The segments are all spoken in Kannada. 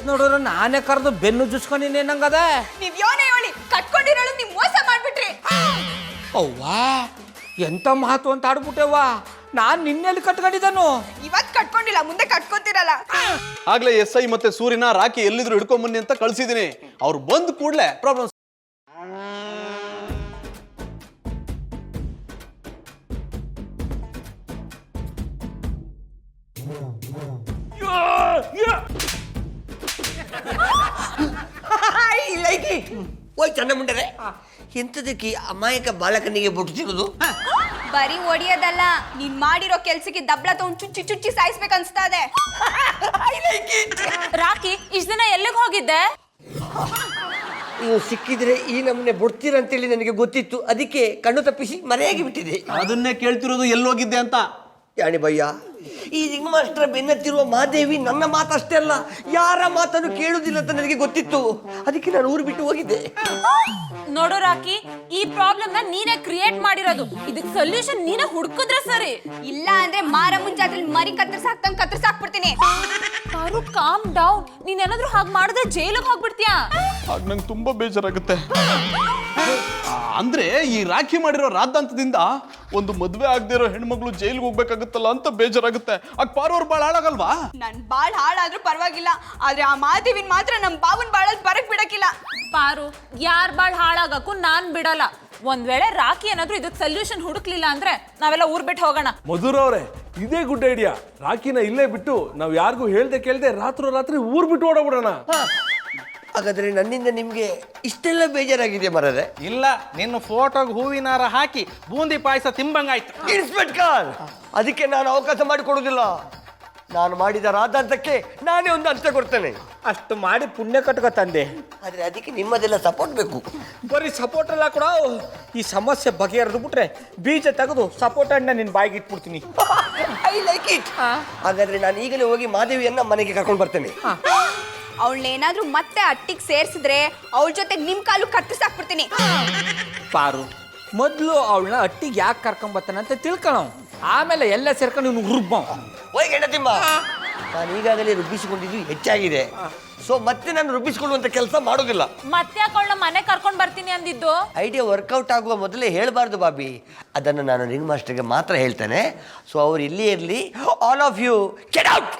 ನೋಡಿದ್ರೆ ನಾನೇ ಕರೆದು ಬೆನ್ನು ಜುಸ್ಕೊಂಡಿನಿ ನಂಗದ. ನೀವ್ ಯೋನೇ ಹೇಳಿ ಕಟ್ಕೊಂಡಿರೋಳು ನೀವ್ ಮೋಸ ಮಾಡ್ಬಿಟ್ರಿ. ಅವ್ವಾ ಎಂತ ಮಾತು ಅಂತ ಆಡ್ಬಿಟ್ಟೆವ್ವ. ನಾನ್ ನಿನ್ನೆಲ್ಲಿ ಕಟ್ಕೊಂಡಿದ್ದನು. ಇವತ್ ಕಟ್ಕೊಂಡಿಲ್ಲ, ಮುಂದೆ ಕಟ್ಕೊಂತೀರಲ್ಲ. ಆಗ್ಲೇ SI ಮತ್ತೆ ಸೂರ್ಯನ ರಾಕಿ ಎಲ್ಲಿದ್ರು ಹಿಡ್ಕೊಂಬನ್ನಿ ಅಂತ ಕಳ್ಸಿದೀನಿ. ಅವ್ರು ಬಂದ್ ಕೂಡ್ಲೆ ಪ್ರಾಬ್ಲಮ್. ಓಯ್ ಚಂದ ಮುಂಡರೆ, ಎಂತದಕ್ಕೆ ಅಮಾಯಕ ಬಾಲಕನಿಗೆ ಬೊಟ್ಟಿರೋದು? ಬರೀ ಒಡಿಯೋದಲ್ಲ, ನೀನ್ ಮಾಡಿರೋ ಕೆಲ್ಸಕ್ಕೆ ದಬ್ಳ ತಗೊಂಡು ಚುಚ್ಚಿ ಚುಚ್ಚಿ ಸಾಯಿಸ್ಬೇಕು ಅನ್ಸ್ತಾ ಇದೆ. ರಾಕಿ, ಇಷ್ಟ ದಿನ ಎಲ್ಲಿಗೆ ಹೋಗಿದ್ದೆ? ನೀವು ಸಿಕ್ಕಿದ್ರೆ ಈ ನಮ್ಮನೆ ಬೊಡ್ತೀರಂತೇಳಿ ನನಗೆ ಗೊತ್ತಿತ್ತು. ಅದಕ್ಕೆ ಕಣ್ಣು ತಪ್ಪಿಸಿ ಮರೆಯಾಗಿ ಬಿಟ್ಟಿದೆ. ಅದನ್ನೇ ಕೇಳ್ತಿರೋದು ಎಲ್ಲೋಗಿದ್ದೆ ಅಂತ. ಯಾಣಿ ಭಯ್ಯ, ಈ ರಿಂಗ್ ಮಾಸ್ಟರ್ ಬೆನ್ನತ್ತಿರುವ ಮಾದೇವಿ ನನ್ನ ಮಾತಷ್ಟೇ ಅಲ್ಲ, ಯಾರ ಮಾತನ್ನು ಕೇಳುವುದಿಲ್ಲ ಅಂತ ನನಗೆ ಗೊತ್ತಿತ್ತು. ಅದಕ್ಕೆ ನಾನು ಊರು ಬಿಟ್ಟು ಹೋಗಿದ್ದೆ. ನೋಡು ರಾಕಿ, ಈ ಪ್ರಾಬ್ಲಮ್ ನ ನೀನೇ ಕ್ರಿಯೇಟ್ ಮಾಡಿರೋದು. ಇದಕ್ಕೆ ಸೊಲ್ಯೂಷನ್ ನೀನೇ ಹುಡುಕಿದ್ರೆ ಸರಿ. ಇಲ್ಲ ಅಂದ್ರೆ ಮಾರಮ್ಮನ್ ಜಾತ್ರೆಲಿ ಮರಿ ಕತ್ತರ್ಸಾಕ್ಬಿಡ್ತೀನಿ. ಪಾರು, ಕಾಮ್ ಡೌನ್. ನೀನೇನಾದ್ರೂ ಹಾಗೆ ಮಾಡಿದ್ರೆ ಜೈಲಿಗೆ ಹೋಗ್ಬಿಡ್ತೀಯಾ? ಆಗ ನಂಗೆ ತುಂಬಾ ಬೇಜಾರಾಗುತ್ತೆ. ಅಂದ್ರೆ ಈ ರಾಖಿ ಮಾಡಿರೋ ರಾದ್ದಾಂತದಿಂದ ಒಂದು ಮದ್ವೆ ಆಗದೆ ಇರೋ ಹೆಣ್ಮಗಳು ಜೈಲಿಗೆ ಹೋಗ್ಬೇಕಾಗುತ್ತಲ್ಲ ಅಂತ ಬೇಜಾರಾಗುತ್ತೆ. ಆಗ ಪಾರು ಅವ್ರ ಬಾಳ್ ಹಾಳಾಗಲ್ವಾ? ನನ್ ಬಾಳ್ ಹಾಳಾದ್ರೂ ಪರವಾಗಿಲ್ಲ, ಆದ್ರೆ ಆ ಮಾದೇವಿನ್ ಮಾತ್ರ ನಮ್ ಬಾವನ್ ಬಾಳಲ್ಲಿ ಬರಕ್ ಬಿಡಕ್ಕಿಲ್ಲ. ಪಾರು, ಯಾರ್ ಬಾಳ್ ಹಾಳಾಗಕ್ಕೂ ನಾನ್ ಬಿಡಲ್ಲ. ಒಂದ್ ವೇಳೆ ರಾಖಿ ಏನಾದ್ರೂ ಇದಕ್ಕೆ ಸೊಲ್ಯೂಷನ್ ಹುಡುಕ್ಲಿಲ್ಲ ಅಂದ್ರೆ ನಾವೆಲ್ಲ ಊರ್ ಬಿಟ್ಟು ಹೋಗೋಣ. ಮಧುರ ಅವರೇ, ಇದೇ ಗುಡ್ ಐಡಿಯಾ. ರಾಖಿನ ಇಲ್ಲೇ ಬಿಟ್ಟು ನಾವ್ ಯಾರಿಗೂ ಹೇಳ್ದೆ ಕೇಳ್ದೆ ರಾತ್ರಿ ಊರ್ ಬಿಟ್ಟು ಓಡೋಗ್ಬಿಡೋಣ. ಹಾಗಾದ್ರೆ ನನ್ನಿಂದ ನಿಮ್ಗೆ ಇಷ್ಟೆಲ್ಲ ಬೇಜಾರಾಗಿದೆ ಮರದೆ? ಇಲ್ಲ, ನಿನ್ನ ಫೋಟೋಗೆ ಹೂವಿನಾರ ಹಾಕಿ ಬೂಂದಿ ಪಾಯಸ ತಿಂಬಂಗಾಯ್ತು. ಇನ್ಸ್ಪೆಕ್ಟರ್, ಅದಕ್ಕೆ ನಾನು ಅವಕಾಶ ಮಾಡಿಕೊಡುವುದಿಲ್ಲ. ನಾನು ಮಾಡಿದ ರಾಧಾಂತಕ್ಕೆ ನಾನೇ ಒಂದು ಅಂತ್ಯ ಕೊಡ್ತೇನೆ. ಅಷ್ಟು ಮಾಡಿ ಪುಣ್ಯ ಕಟ್ಕೊ ತಂದೆ. ಆದ್ರೆ ಅದಕ್ಕೆ ನಿಮ್ಮದೆಲ್ಲ ಸಪೋರ್ಟ್ ಬೇಕು. ಬರೀ ಸಪೋರ್ಟ್ ಎಲ್ಲ ಕೂಡ ಈ ಸಮಸ್ಯೆ ಬಗೆಹರಿದು ಬಿಟ್ರೆ ಬೀಜ ತೆಗೆದು ಸಪೋರ್ಟ್ ಹಣ್ಣ ನಿನ್ ಬಾಯಿಗೆ ಇಟ್ಬಿಡ್ತೀನಿ. I like it. ಹಾಗಾದ್ರೆ ನಾನು ಈಗಲೇ ಹೋಗಿ ಮಾದೇವಿಯನ್ನ ಮನೆಗೆ ಕರ್ಕೊಂಡು ಬರ್ತೇನೆ. ಅವಳನ್ನೇನಾದ್ರೂ ಮತ್ತೆ ಅಟ್ಟಿಗೆ ಸೇರ್ಸಿದ್ರೆ ಅವಳ ಜೊತೆ ನಿಮ್ ಕಾಲು ಕತ್ತರಿಸಾಕ್ಬಿಡ್ತೀನಿ. ಪಾರು, ಮೊದಲು ಅವಳನ್ನ ಅಟ್ಟಿಗೆ ಯಾಕೆ ಕರ್ಕೊಂಬರ್ತಾನೆ ಅಂತ ತಿಳ್ಕೊಳ್ಳೋ, ಆಮೇಲೆ ಎಲ್ಲ ಸೇರ್ಕೊಂಡು ಇವ್ನು ರುಬ್ಬ. ಹೋಯ್ ಗಣತಿಮ್ಮ, ನಾನು ಈಗಾಗಲೇ ರುಬ್ಬಿಸಿಕೊಂಡಿದ್ದು ಹೆಚ್ಚಾಗಿದೆ. ಸೊ ಮತ್ತೆ ನಾನು ರುಬ್ಬಿಸಿಕೊಳ್ಳುವಂತ ಕೆಲಸ ಮಾಡೋದಿಲ್ಲ. ಮತ್ತೆ ಯಾಕೊಳ್ಳ ಮನೆ ಕರ್ಕೊಂಡ್ ಬರ್ತೀನಿ ಅಂದಿದ್ದು? ಐಡಿಯಾ ವರ್ಕೌಟ್ ಆಗುವ ಮೊದಲೇ ಹೇಳಬಾರ್ದು ಬಾಬಿ. ಅದನ್ನು ನಾನು ರಿಂಗ್ ಮಾಸ್ಟರ್ಗೆ ಮಾತ್ರ ಹೇಳ್ತೇನೆ. ಸೊ ಅವ್ರು ಇಲ್ಲಿ ಇರಲಿ. All of you get out.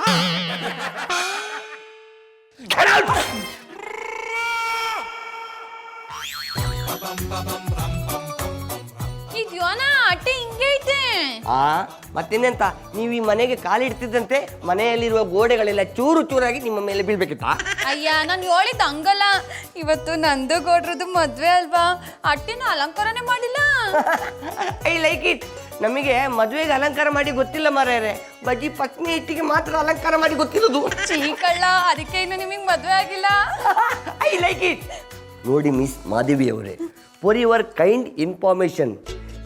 Get out. ಇದ್ಯೋನ ಅಟ್ಟೆ ಹಿಂಗೆ ಐತೆ. ಮತ್ತಿನ್ನೆಂತ, ನೀವು ಈ ಮನೆಗೆ ಕಾಲಿಡ್ತಿದ್ದಂತೆ ಮನೆಯಲ್ಲಿರುವ ಗೋಡೆಗಳೆಲ್ಲ ಚೂರು ಚೂರಾಗಿ ನಿಮ್ಮ ಮೇಲೆ ಬೀಳ್ಬೇಕಿತ್ತಾ? ಅಯ್ಯ, ನಾನು ಹೇಳಿದ್ದು ಹಂಗಲ್ಲ. ಇವತ್ತು ನಂದು ಗೌಡ್ರದ್ದು ಮದ್ವೆ ಅಲ್ವಾ, ಅಟ್ಟಿನ ಅಲಂಕಾರನೇ ಮಾಡಿಲ್ಲ. I like it. ನಮಗೆ ಮದುವೆಗೆ ಅಲಂಕಾರ ಮಾಡಿ ಗೊತ್ತಿಲ್ಲ ಮಾರ್ಯಾರೆ, ಬಜ್ಜಿ ಪತ್ನಿ ಇಟ್ಟಿಗೆ ಮಾತ್ರ ಅಲಂಕಾರ ಮಾಡಿ ಗೊತ್ತಿರೋದು. ಚೀಕಳ್ಳ, ಅದಕ್ಕೆ ಇನ್ನು ನಿಮಗೆ ಮದ್ವೆ ಆಗಿಲ್ಲ. I like it. ನೋಡಿ ಮಿಸ್ ಮಾದೇವಿ ಅವರೇ, ಫಾರ್ ಯುವರ್ ಕೈಂಡ್ ಇನ್ಫಾರ್ಮೇಶನ್,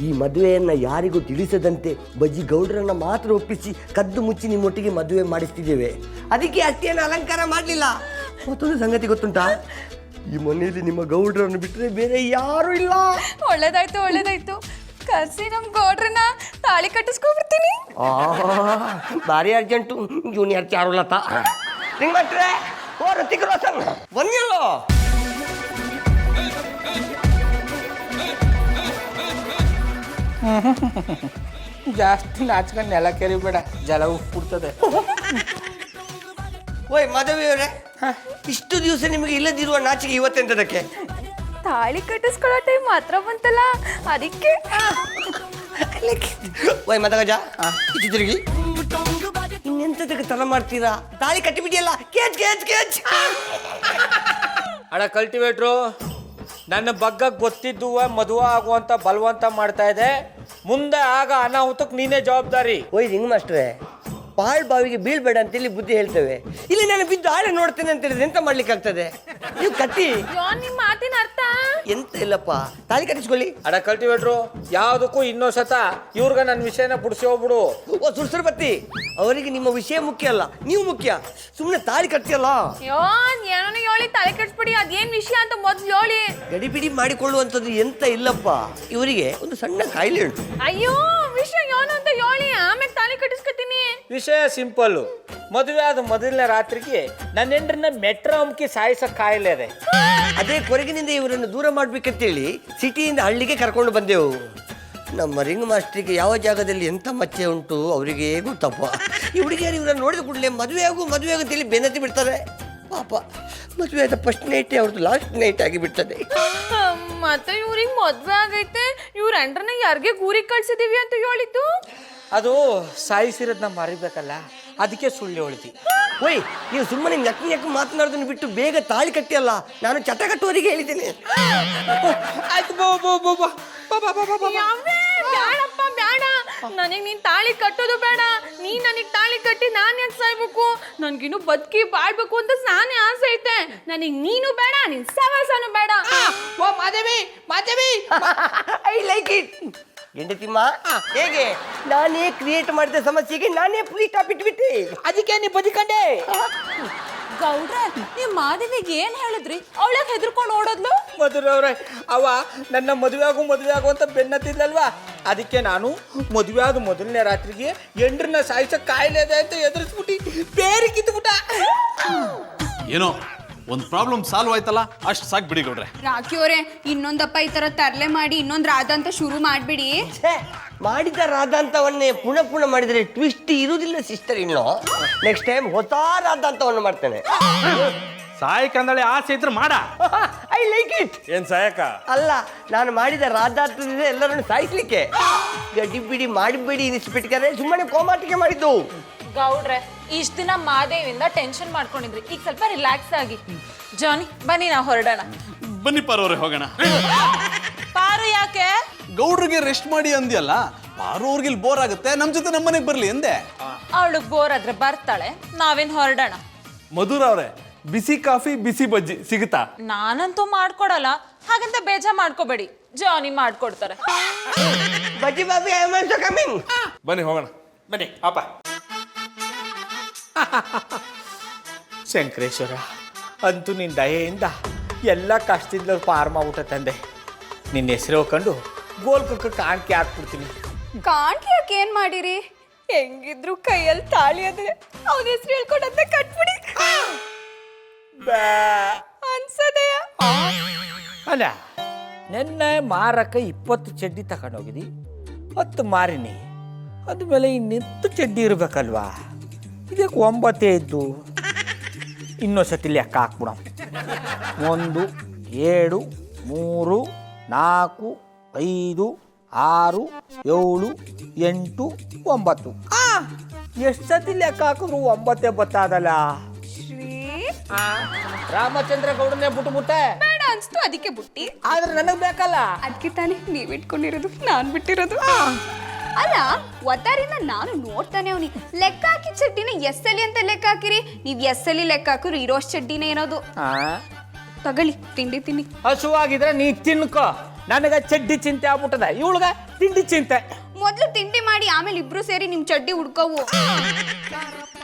ಈ ಮದುವೆಯನ್ನು ಯಾರಿಗೂ ತಿಳಿಸದಂತೆ ಬಜ್ಜಿ ಗೌಡ್ರನ್ನ ಮಾತ್ರ ಒಪ್ಪಿಸಿ ಕದ್ದು ಮುಚ್ಚಿ ನಿಮ್ಮೊಟ್ಟಿಗೆ ಮದುವೆ ಮಾಡಿಸ್ತಿದ್ದೇವೆ. ಅದಕ್ಕೆ ಅಷ್ಟೇನು ಅಲಂಕಾರ ಮಾಡಲಿಲ್ಲ. ಮತ್ತೊಂದು ಸಂಗತಿ ಗೊತ್ತುಂಟಾ, ಈ ಮನೆಯಲ್ಲಿ ನಿಮ್ಮ ಗೌಡ್ರನ್ನು ಬಿಟ್ಟರೆ ಬೇರೆ ಯಾರೂ ಇಲ್ಲ. ಒಳ್ಳೇದಾಯ್ತು. ಕರ್ಸಿ ನಮ್ ಗೌಡ್ರನ್ನ ತಾಳಿ ಕಟ್ಟಿಸ್ಕೊಂಡ್ಬಿಡ್ತೀನಿ. ಭಾರಿ ಅರ್ಜೆಂಟು. ಜೂನಿಯರ್ ಚಾರುಲತಾ ನಿಂಗೆ ಬಿಟ್ರೆ ಓ ಋತಿಕ್ ರೋಷನ್ ಬಂದಿಲ್ಲ. ಜಾಸ್ತಿ ನಾಚ್ಕೊಂಡು ನೆಲ ಕೆರಿಬೇಡ, ಜಲ ಉಪ್ಪಿಡ್ತದೆ. ಓಯ್ ಮಾಧವಿಯವರೇ, ಇಷ್ಟು ದಿವಸ ನಿಮಗೆ ಇಲ್ಲದಿರುವ ನಾಚಿಕೆ ಇವತ್ತೆಂತದಕ್ಕೆ? ತಾಳಿ ಕಟ್ಟಿಸ್ಕೊಳ್ಳೋ ಟೈಮ್ ಮಾತ್ರ ಬಂತಲ್ಲ, ಅದಕ್ಕೆ. ಓಯ್ ಮದಗಜ, ಇಟ್ಟು ತಿರುಗಿ. ಇನ್ನೆಂತದಕ್ಕೆ ತಲೆ ಮಾಡ್ತೀರಾ? ತಾಳಿ ಕಟ್ಟಿಬಿಡಿಯಲ್ಲ. ಕೇಚ್ ಕೇಚ್ ಕೇಚ್. ಅಡ ಕಲ್ಟಿವೇಟ್ರು, ನನ್ನ ಬಗ್ಗೆ ಗೊತ್ತಿದ್ದುವ ಮದುವೆ ಆಗುವಂತ ಬಲವಂತ ಮಾಡ್ತಾ ಇದೆ. ಮುಂದೆ ಆಗ ಅನಾಹುತಕ್ಕೆ ನೀನೇ ಜವಾಬ್ದಾರಿ. ಓಯ್ ರಿಂಗ್ ಮಾಸ್ಟ್ರೆ, ಪಾಳ್ ಬಾವಿಗೆ ಬೀಳ್ಬೇಡ ಅಂತೇಳಿ ಬುದ್ಧಿ ಹೇಳ್ತೇವೆ. ಇಲ್ಲಿ ನಾನು ಬಿದ್ದು ಆಳೆ ನೋಡ್ತೇನೆ ಅಂತ ಹೇಳಿದ್ರೆ ಎಂತ ಮಾಡ್ಲಿಕ್ಕೆ ಆಗ್ತದೆ? ನೀವು ಕಟ್ಟಿ. ನಿಮ್ಮ ಮಾತಿನ ಅರ್ಥ ಎಂತ ಇಲ್ಲಪ್ಪ, ತಾಳಿ ಕಟ್ಟಿಸ್ಕೊಳ್ಳಿ. ಅಡ ಕಲ್ಟಿವೇಟ್ರು, ಯಾವುದಕ್ಕೂ ಇನ್ನೋ ಸತ ಇವ್ರಿಗೆ ನನ್ನ ವಿಷಯನ ಬಿಡಿಸಿ ಹೋಗ್ಬಿಡು. ಓ ಸುರ್ಸುರ್ ಬತ್ತಿ, ಅವರಿಗೆ ನಿಮ್ಮ ವಿಷಯ ಮುಖ್ಯ ಅಲ್ಲ, ನೀವು ಮುಖ್ಯ. ಸುಮ್ಮನೆ ತಾಳಿ ಕಟ್ತಿಯಲ್ಲ. ಏನೋ ಹೇಳಿ ತಲೆ ಕೆಡಿಸ್ಬಿಡಿ, ಅದೇನ್ ವಿಷಯ ಅಂತ ಮೊದ್ಲು ಹೇಳಿ. ಗಡಿಬಿಡಿ ಮಾಡಿಕೊಳ್ಳುವಂಥದ್ದು ಎಂತ ಇಲ್ಲಪ್ಪ. ಇವರಿಗೆ ಒಂದು ಸಣ್ಣ ಕಾಯಿಲೆ ಉಂಟು. ಅಯ್ಯೋ, ವಿಷಯ ಏನು ಅಂತ ಹೇಳಿ, ಆಮೇಲೆ ತಾಳಿ ಕಟ್ಟಿಸ್ಕೊತೀನಿ. ವಿಷಯ ಸಿಂಪಲ್ಲು. ಮದುವೆ ಆದ ಮೊದಲನೇ ರಾತ್ರಿಗೆ ನನ್ನ ಹೆಂಡ್ರನ್ನ ಮೆಟ್ರೋ ಅಮ್ಕಿ ಸಾಯಿಸೋ ಕಾಯಿಲೆ ಇದೆ. ಅದೇ ಕೊರಗಿನಿಂದ ಇವರನ್ನು ದೂರ ಮಾಡ್ಬೇಕಂತೇಳಿ ಸಿಟಿಯಿಂದ ಹಳ್ಳಿಗೆ ಕರ್ಕೊಂಡು ಬಂದೆವು. ನಮ್ಮ ರಿಂಗ್ ಮಾಸ್ಟ್ರಿಗೆ ಯಾವ ಜಾಗದಲ್ಲಿ ಎಂಥ ಮಚ್ಚೆ ಉಂಟು ಅವರಿಗೆ ಗೊತ್ತಪ್ಪ. ಈ ಹುಡುಗಿಯರು ಇವರನ್ನು ನೋಡಿದ ಕೂಡಲೇ ಮದುವೆ ಆಗು ಅಂತೇಳಿ ಬೆನ್ನತ್ತಿ ಬಿಡ್ತಾರೆ. ಪಾಪ ಮದುವೆ ಆದ ಫಸ್ಟ್ ನೈಟೇ ಅವ್ರದ್ದು ಲಾಸ್ಟ್ ನೈಟ್ ಆಗಿ ಬಿಡ್ತದೆ. ಮತ್ತೆ ಇವ್ರಿಗೆ ಮದ್ವೆ ಆಗೈತೆ, ಇವ್ರ ಅಂಡ್ರನ್ನ ಯಾರಿಗೆ ಊರಿಗೆ ಕಳ್ಸಿದೀವಿ ಅಂತ ಹೇಳಿದ್ದು? ಅದು ಸಾಯಿಸಿರೋದನ್ನ ಮರಿಬೇಕಲ್ಲ, ಅದಕ್ಕೆ ಸುಳ್ಳು ಹೇಳ್ತಿ. ಓಯ್, ನೀವು ಸುಮ್ಮನೆ ನಕ್ಕು ಮಾತನಾಡೋದನ್ನು ಬಿಟ್ಟು ಬೇಗ ತಾಳಿ ಕಟ್ಟಿಯಲ್ಲ. ನಾನು ಚಟ ಕಟ್ಟುವವರಿಗೆ ಹೇಳಿದ್ದೀನಿ. ಆಯ್ತು ಬ್ಯಾಡಪ್ಪ ಬ್ಯಾಡ, ನನಗೆ ನೀನ್ ತಾಳಿ ಕಟ್ಟೋದು ಬೇಡ. ನೀನ್ ನನಗ್ ತಾಳಿ ಕಟ್ಟಿ ನಾನ್ ಯಾಕೆ ಸಾಯ್ಬೇಕು? ನನ್ಗಿನ್ನು ಬದುಕಿ ಬಾಳ್ಬೇಕು ಅಂತ ನಾನೇ ಆಸೆ ಐತೆ. ನನಗ್ ನೀನು ಬೇಡ, ನಿನ್ ಸವಾಸನು ಬೇಡ. I like it. ಹೆಂಡತಿಮ್ಮ, ಹೇಗೆ ನಾನೇ ಕ್ರಿಯೇಟ್ ಮಾಡಿದ ಸಮಸ್ಯೆಗೆ ನಾನೇ ಫ್ರೀ ಟಾಪ್ ಇಟ್ಬಿಟ್ಟೆ. ಅದಕ್ಕೆ ನೀ ಬದುಕಂಡೆ. ಗೌಡ್ರೆ, ನೀವ್ ಮಾದೇವಿಗೆ ಏನ್ ಹೇಳಿದ್ರಿ? ಅವಳಕ್ಕೆ ಹೆದರ್ಕೊಂಡು ಓಡೋದ್ಲು? ಮಧುರವ್ರೆ, ಅವ ನನ್ನ ಮದುವೆ ಆಗು ಅಂತ ಬೆನ್ನತ್ತಿದ್ಲಲ್ವಾ, ಅದಕ್ಕೆ ನಾನು ಮದುವೆ ಆದ ಮೊದಲನೇ ರಾತ್ರಿಗೆ ಎಂಡ್ರನ್ನ ಸಾಯಿಸೋ ಕಾಯಿಲೆ ಇದೆ ಅಂತ ಎದುರಿಸ್ಬಿಟ್ಟು ಬೇರೆ ಕಿತ್ಬಿಟ್ಟ. ಏನೋ ಒಂದು ಪ್ರಾಬ್ಲಮ್ ಸಾಲ್ವ್ ಆಯ್ತಲ್ಲ, ಅಷ್ಟು ಸಾಕು ಬಿಡಿ ಗೌಡ್ರೆ. ರಾಖಿ ಅವರೇ, ಇನ್ನೊಂದಪ್ಪ ಈ ತರ ತರಲೆ ಮಾಡಿ ಇನ್ನೊಂದು ರಾಧ ಅಂತ ಶುರು ಮಾಡ್ಬಿಡಿ. ಮಾಡಿದ ರಾಧಾಂತವನ್ನೇ ಪುನಃ ಮಾಡಿದರೆ ಟ್ವಿಸ್ಟ್ ಇರುವುದಿಲ್ಲ ಸಿಸ್ಟರ್. ಇನ್ನು ನೆಕ್ಸ್ಟ್ ಟೈಮ್ ಹೊಸ ರಾಧಾಂತವನ್ನು ಮಾಡ್ತೇನೆ. ಸಾಯಕಂದಳೆ ಆಸೆ ಇದ್ರೆ ಮಾಡ. I like it. ಏನ್ ಸಾಯಕ ಅಲ್ಲ, ನಾನು ಮಾಡಿದ ರಾಧಾಂತದಿಂದ ಎಲ್ಲರನ್ನು ಸಾಯಿಸ್ಲಿಕ್ಕೆ. ಗಡಿಬಿಡಿ ಮಾಡಿಬಿಡಿ ಇನಿಸ್ಬಿಟ್ಟಾರೆ, ಸುಮ್ಮನೆ ಕೋಮಾಟಿಗೆ ಮಾಡಿದ್ದು. ಗೌಡ್ರೆ, ಇಷ್ಟ ದಿನ ಮಾದೇವಿಂದ ಟೆನ್ಷನ್ ಮಾಡ್ಕೊಂಡಿದ್ರಿ, ಈಗ ಸ್ವಲ್ಪ ರಿಲ್ಯಾಕ್ಸ್ ಆಗಿ. ಜಾನಿ, ಬನ್ನಿ ನಾವು ಹೊರಡೋಣ. ಬನ್ನಿ ಪಾರವ್ರೆ, ಹೋಗೋಣ. ಪಾರು ಯಾಕೆ? ಗೌಡ್ರಿಗೆ ರೆಸ್ಟ್ ಮಾಡಿ ಅಂದ್ಯಲ್ಲ, ಪಾರು ಅವ್ರಿಗೆ ಇಲ್ಲಿ ಬೋರ್ ಆಗುತ್ತೆ, ನಮ್ಮ ಜೊತೆ ನಮ್ಮನೆಗೆ ಬರ್ಲಿ ಎಂದೆ. ಅವಳಿಗೆ ಬೋರ್ ಆದ್ರೆ ಬರ್ತಾಳೆ, ನಾವೇನ್ ಹೊರಡೋಣ. ಮಧುರ ಅವ್ರೆ, ಬಿಸಿ ಕಾಫಿ ಬಿಸಿ ಬಜ್ಜಿ ಸಿಗುತ್ತಾ? ನಾನಂತೂ ಮಾಡ್ಕೊಡಲ್ಲ, ಹಾಗಂತ ಬೇಜಾರ್ ಮಾಡ್ಕೋಬೇಡಿ, ಜಾನಿ ಮಾಡ್ಕೊಡ್ತಾರೆ. ಬಜ್ಜಿ ಬಾಬಿ, ಐ ಆಮ್ ಆಲ್ಸೋ ಕಮಿಂಗ್. ಬನ್ನಿ ಹೋಗೋಣ. ಬನ್ನಿ ಅಪ್ಪ. ಶಂಕರೇಶ್ವರ, ಅಂತೂ ನಿನ್ನ ದಯೆಯಿಂದ ಎಲ್ಲ ಕಷ್ಟದಿಂದ ಪಾರು ಮಾಡ್ಬಿಟ್ಟ ತಂದೆ. ನಿನ್ನ ಹೆಸರು ಹೋಗ್ಕೊಂಡು ಗೋಲ್ಕಕ್ಕೆ ಕಾಣಿಕೆ ಹಾಕ್ಬಿಡ್ತೀನಿ. ಕಾಣ್ಕೆ ಯಾಕೆ ಏನ್ ಮಾಡಿರಿ? ಹೆಂಗಿದ್ರು ಕೈಯಲ್ಲಿ ತಾಳಿ ಅದೇ, ಅವನ ಹೆಸರು ಹೇಳ್ಕೊಂಡಂತೆ ಕಟ್ಬಿಡಿ ಅನ್ಸದೆಯ. ಅಲ್ಲ, ನೆನ್ನೆ ಮಾರಕ್ಕೆ 20 ಚಡ್ಡಿ ತಗೊಂಡೋಗಿದ್ದಿ, 10 ಮಾರಿನಿ. ಅದ್ಮೇಲೆ ಇನ್ನೆತ್ತು ಚಡ್ಡಿ ಇರ್ಬೇಕಲ್ವಾ? ಇದಕ್ಕೆ 9 ಇದ್ದು. ಇನ್ನೊಂದ್ಸತಿ ಲೆಕ್ಕ ಹಾಕ್ಬಿಡ. 1 7 3 4 5 6 7 8 9. ಎಷ್ಟು ಸತಿ ಲೆಕ್ಕ ಹಾಕಿದ್ರು 9 ಬತ್ತಾದಲ್ಲ. ಶ್ರೀ ರಾಮಚಂದ್ರ ಗೌಡನೇ ಬಿಟ್ಟೆ ಬೇಡ ಅನ್ಸ್ತು, ಅದಕ್ಕೆ ಬುಟ್ಟಿ. ಆದ್ರೆ ನನಗ್ ಬೇಕಲ್ಲ. ಅದಕ್ಕೆ ತಾನೇ ನೀವ್ ಇಟ್ಕೊಂಡಿರೋದು, ನಾನ್ ಬಿಟ್ಟಿರೋದು. ಅಲ್ಲ, ಒತ್ತಾರಿಂದ ನಾನು ನೋಡ್ತಾನೆ ಅವನಿಗೆ ಲೆಕ್ಕ ಹಾಕಿ ಚಡ್ಡಿನ ಎಸ್ಸಲಿ ಅಂತ ಲೆಕ್ಕ ಹಾಕಿರಿ. ನೀವ್ ಎಸ್ಸಲಿ ಲೆಕ್ಕ ಹಾಕಿರು ಇರೋಷ್ಟು ಚಡ್ಡಿನೇ ಇರೋದು. ತಗೊಳ್ಳಿ, ತಿಂಡಿ ತಿನ್ನಿ. ಹಸುವಾಗಿದ್ರೆ ನೀ ತಿನ್ಕೋ. ನನಗ ಚಡ್ಡಿ ಚಿಂತೆ ಆಗ್ಬಿಟ್ಟದ, ಇವಳ್ಗ ತಿಂಡಿ ಚಿಂತೆ. ಮೊದ್ಲು ತಿಂಡಿ ಮಾಡಿ, ಆಮೇಲೆ ಇಬ್ರು ಸೇರಿ ನಿಮ್ ಚಡ್ಡಿ ಹುಡ್ಕೋವು.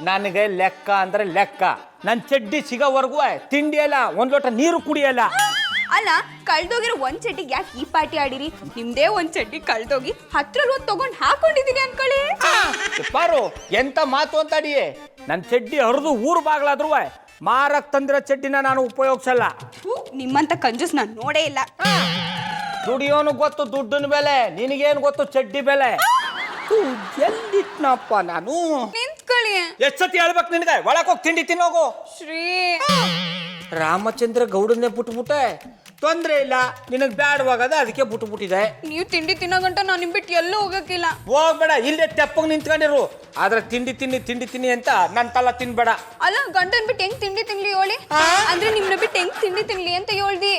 ನನಗೆ ಲೆಕ್ಕ ಅಂದ್ರೆ ಲೆಕ್ಕ. ನನ್ ಚಡ್ಡಿ ಸಿಗೋವರೆಗೂ ತಿಂಡಿ ಅಲ್ಲ, 1 ಲೋಟ ನೀರು ಕುಡಿಯಲ್ಲ. ಅಲ್ಲ, ಕಳ್ದೋಗಿರೋ ಒಂದ್ ಚಡ್ಡಿಗೆ ಯಾಕೆ ಈ ಪಾರ್ಟಿ ಆಡಿರಿ? ನಿಮ್ದೇ ಒಂದ್ ಚಡ್ಡಿ ಕಳ್ದೋಗಿ 10ರಲ್ಲಿ 1 ತಗೊಂಡ್ ಹಾಕೊಂಡಿದೀನಿ ಅನ್ಕೊಳ್ಳಿ. ಪಾರು, ಎಂತ ಮಾತು ಅಂತಾಡಿಯೇ? ನನ್ ಚಡ್ಡಿ ಹರಿದು ಊರು ಬಾಗ್ಲಾದ್ರು ಮಾರಕ್ ತಂದಿರೋ ಚಡ್ಡಿನ ನಾನು ಉಪಯೋಗಿಸಲ್ಲ. ನಿಮ್ಮಂತ ಕಂಜೂಸ್ ನಾನು ನೋಡೇ ಇಲ್ಲ. ದುಡಿಯೋನು ಗೊತ್ತು ದುಡ್ಡಿನ ಬೆಲೆ, ನಿನಗೇನು ಗೊತ್ತು ಚಡ್ಡಿ ಬೆಲೆ? ಎಲ್ಲಿಟ್ನಪ್ಪ ನಾನು? ನಿಂತ್ಕೊಳ್ಳಿ. ಎಷ್ಟ್ ಸತಿ ಹೇಳ್ಬೇಕು ನಿನಗೆ? ಒಳಕ್ ಹೋಗಿ ತಿಂಡಿ ತಿನ್ನೋಗು. ಶ್ರೀ ರಾಮಚಂದ್ರ ಗೌಡನ್ನೇ ಬಿಟ್ಬಿಟ್ಟೆ, ತೊಂದ್ರೆ ಇಲ್ಲ, ನಿನಗ್ ಬ್ಯಾಡವಾಗದ ಅದಕ್ಕೆ ಬಿಟ್ಬಿಟ್ಟಿದೆ. ನೀವು ತಿಂಡಿ ತಿನ್ನೋ ಗಂಟ ನಾನು ನಿಮ್ ಬಿಟ್ಟು ಎಲ್ಲೂ ಹೋಗಕ್ಕಿಲ್ಲ. ಹೋಗ್ಬೇಡ, ಇಲ್ಲೇ ತೆಪ್ಪಗ್ ನಿಂತ್ಕೊಂಡಿರು. ಆದ್ರೆ ತಿಂಡಿ ತಿನ್ನಿ ಅಂತ ನನ್ ತಲ ತಿನ್ಬೇಡ. ಅಲ್ಲ, ಗಂಟನ್ ಬಿಟ್ಟು ಹೆಂಗ್ ತಿಂಡಿ ತಿನ್ಲಿ ಹೇಳಿ? ಅಂದ್ರೆ ನಿಮ್ನ ಬಿಟ್ಟು ಹೆಂಗ್ ತಿಂಡಿ ತಿನ್ಲಿ ಅಂತ ಹೇಳ್ದಿ.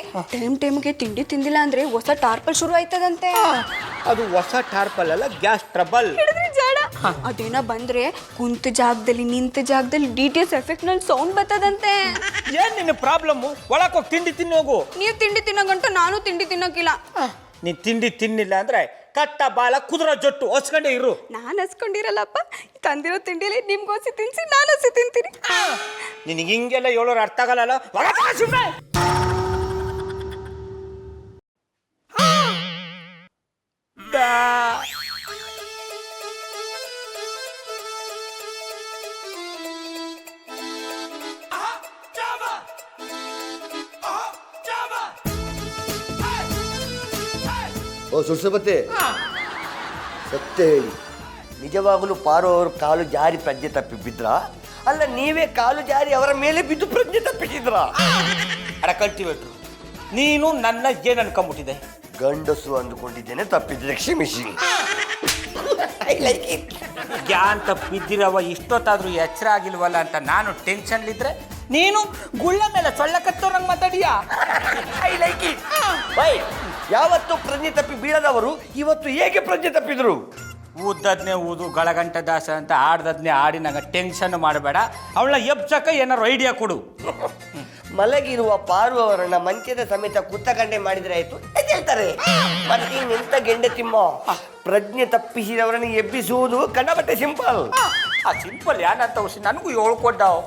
ಟೈಮ್ಗೆ ತಿಂಡಿ ತಿಂದಿಲ್ಲ ಅಂದ್ರೆ ಹೊಸ ಟಾರ್ಪಲ್ ಶುರು ಆಯ್ತದಂತೆ. ಅದು ಹೊಸ ಟಾರ್ಪಲ್ ಅಲ್ಲ, ಗ್ಯಾಸ್ ಟ್ರಬಲ್. ಅದೇನ ಬಂದ್ರೆ ಕುಂತ ಜಾಗದಲ್ಲಿ ನಿಂತ ಜಾಗದಲ್ಲಿ DTS ಎಫೆಕ್ಟ್ ನಲ್ಲಿ ಸೌಂಡ್ ಬರ್ತದಂತೆ. ಏನ್ ನಿನ್ನ ಪ್ರಾಬ್ಲಮ್? ಒಳಕ್ ಹೋಗಿ ತಿಂಡಿ ತಿನ್ನೋಗು. ನೀವು ತಿಂಡಿ ತಿನ್ನೋ ಗಂಟ ನಾನು ತಿಂಡಿ ತಿನ್ನೋಕಿಲ್ಲ. ನೀನ್ ತಿಂಡಿ ತಿನ್ನಿಲ್ಲ ಅಂದ್ರೆ ಕಟ್ಟ ಬಾಲ ಕುದುರೆ ಜೊಟ್ಟು ಹೊಸ್ಕೊಂಡೇ ಇರು. ನಾನು ಹಸ್ಕೊಂಡಿರಲ್ಲಪ್ಪ, ತಂದಿರೋ ತಿಂಡಿಲಿ ನಿಮ್ಗೋಸಿ ತಿನ್ಸಿ ನಾನು ಹಸಿ ತಿಂತೀನಿ. ನಿನಗೆ ಹಿಂಗೆಲ್ಲ ಹೇಳೋರು ಅರ್ಥ ಆಗಲ್ಲ. ಸುಮ್ಮನೆ ಸುರ್ಸಬತ್ತೆ, ಸತ್ಯ ಹೇಳಿ, ನಿಜವಾಗಲೂ ಪಾರು ಅವರು ಕಾಲು ಜಾರಿ ಪ್ರಜ್ಞೆ ತಪ್ಪಿ ಬಿದ್ರ, ಅಲ್ಲ ನೀವೇ ಕಾಲು ಜಾರಿ ಅವರ ಮೇಲೆ ಬಿದ್ದು ಪ್ರಜ್ಞೆ ತಪ್ಪಿಸಿದ್ರ? ಅಡ ಕಲ್ಟಿವೇಟ್ರು, ನೀನು ನನ್ನ ಏನು ಅನ್ಕೊಂಬಿಟ್ಟಿದೆ? ಗಂಡಸು ಅಂದುಕೊಂಡಿದ್ದೇನೆ, ತಪ್ಪಿದ್ರೆ ಕ್ಷಮಿಸಿ. I like it. ಗ್ಯಾನ್ ತಪ್ಪಿದ್ದಿರವ ಇಷ್ಟೊತ್ತಾದ್ರೂ ಎಚ್ಚರ ಆಗಿಲ್ವಲ್ಲ ಅಂತ ನಾನು ಟೆನ್ಷನ್ಲಿದ್ರೆ ನೀನು ಗುಳ್ಳ ಮೇಲೆ ಸೊಳ್ಳ ಕತ್ತೋರಂಗೆ ಮಾತಾಡಿಯಾ? I like it. ಬೈ, ಯಾವತ್ತು ಪ್ರಜ್ಞೆ ತಪ್ಪಿ ಬೀಳದವರು ಇವತ್ತು ಹೇಗೆ ಪ್ರಜ್ಞೆ ತಪ್ಪಿದ್ರು? ಊದದ್ನೇ ಊದು ಗಳಗಂಟ ದಾಸ ಅಂತ ಆಡ್ದದ್ನೇ ಆಡಿ ನಂಗೆ ಟೆನ್ಷನ್ ಮಾಡಬೇಡ. ಅವಳ ಎಬ್ಸಕ ಏನಾರು ಐಡಿಯಾ ಕೊಡು. ಮಲಗಿರುವ ಪಾರು ಅವರನ್ನ ಮಂಚದ ಸಮೇತ ಕುತ್ತಗಂಡೆ ಮಾಡಿದ್ರೆ ಆಯ್ತು ಅಂತ ಹೇಳ್ತಾರೆ. ಮತ್ತೆ ನಿಂತ ಗೆಂಡೆ ತಿಮ್ಮ ಪ್ರಜ್ಞೆ ತಪ್ಪಿಸಿದವರನ್ನು ಎಬ್ಬಿಸುವುದು ಕಂಡಬಟ್ಟೆ ಸಿಂಪಲ್. ಆ ಸಿಂಪಲ್ ಯಾನಂತ ನನಗೂ ಹೇಳ್ಕೊಡ್ಡಾವ್.